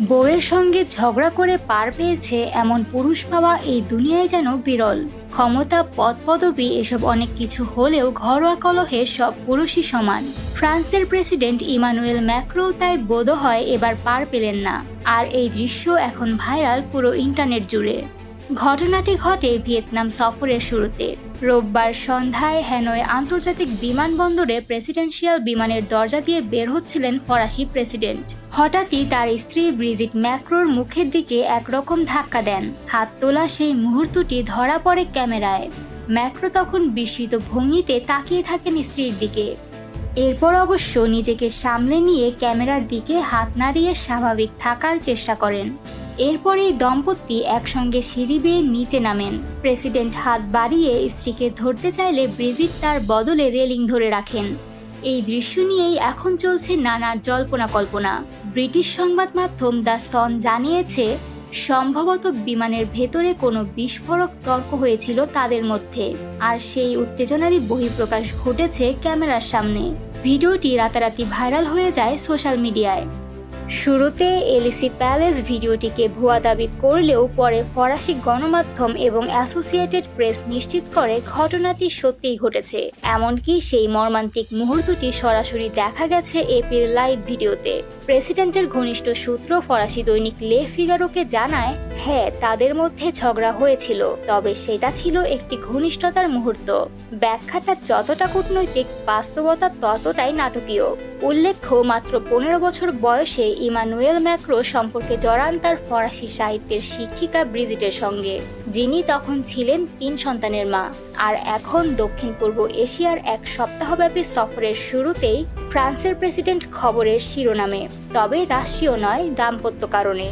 বউয়ের সঙ্গে ঝগড়া করে পার পেয়েছে এমন পুরুষ পাওয়া এই দুনিয়ায় যেন বিরল। ক্ষমতা, পদপদবি এসব অনেক কিছু হলেও ঘরোয়া কলহে সব পুরুষই সমান। ফ্রান্সের প্রেসিডেন্ট ইমানুয়েল ম্যাক্রো তাই বোধহয় এবার পার পেলেন না, আর এই দৃশ্য এখন ভাইরাল পুরো ইন্টারনেট জুড়ে। ঘটনাটি ঘটে ভিয়েতনাম সফরের শুরুতে। রোববার সন্ধ্যায় হ্যানয় আন্তর্জাতিক বিমানবন্দরে প্রেসিডেন্সিয়াল বিমানের দরজা দিয়ে বের হচ্ছিলেন ফরাসি প্রেসিডেন্ট। হঠাৎই তার স্ত্রী ব্রিজিট ম্যাক্রোর মুখের দিকে একরকম ধাক্কা দেন। হাত তোলা সেই মুহূর্তটি ধরা পড়ে ক্যামেরায়। ম্যাক্রো তখন বিস্মিত ভঙ্গিতে তাকিয়ে থাকেন স্ত্রীর দিকে। এরপর অবশ্য নিজেকে সামলে নিয়ে ক্যামেরার দিকে হাত নাড়িয়ে স্বাভাবিক থাকার চেষ্টা করেন। এরপরেই দম্পতি একসঙ্গে সিঁড়ি বেয়ে নিচে নামেন। প্রেসিডেন্ট হাত বাড়িয়ে স্ত্রীকে ধরতে চাইলে ব্রিজিট তার বদলে রেলিং ধরে রাখেন। এই দৃশ্য নিয়েই এখন চলছে নানা জল্পনা কল্পনা। ব্রিটিশ সংবাদ মাধ্যম দ্য সন জানিয়েছে, সম্ভবত বিমানের ভেতরে কোনো বিস্ফোরক তর্ক হয়েছিল তাদের মধ্যে, আর সেই উত্তেজনারই বহিঃপ্রকাশ ঘটেছে ক্যামেরার সামনে। ভিডিওটি রাতারাতি ভাইরাল হয়ে যায় সোশ্যাল মিডিয়ায়। শুরুতে এলিসি প্যালেস ভিডিওটিকে ভুয়া দাবি করলেও পরে ফরাসি গণমাধ্যম এবং অ্যাসোসিয়েটেড প্রেস নিশ্চিত করে ঘটনাটি সত্যিই ঘটেছে। এমনকি সেই মর্মান্তিক মুহূর্তটি সরাসরি দেখা গেছে এপির লাইভ ভিডিওতে। প্রেসিডেন্টের ঘনিষ্ঠ সূত্র ফরাসি দৈনিক লে ফিগারোকে জানায়, হ্যাঁ, তাদের মধ্যে ঝগড়া হয়েছিল, তবে সেটা ছিল একটি ঘনিষ্ঠতার মুহূর্ত। ব্যাখ্যাটা যতটা কূটনৈতিক, বাস্তবতা ততটাই নাটকীয়। উল্লেখ্য, মাত্র 15 বছর বয়সে ইমানুয়েল ম্যাক্রো সম্পর্কে জড়ান তার ফরাসি সাহিত্যের শিক্ষিকা ব্রিজিটের সঙ্গে, যিনি তখন ছিলেন 3 সন্তানের মা। আর এখন দক্ষিণ পূর্ব এশিয়ার এক সপ্তাহব্যাপী সফরের শুরুতেই ফ্রান্সের প্রেসিডেন্ট খবরের শিরোনামে, তবে রাষ্ট্রীয় নয়, দাম্পত্য কারণে।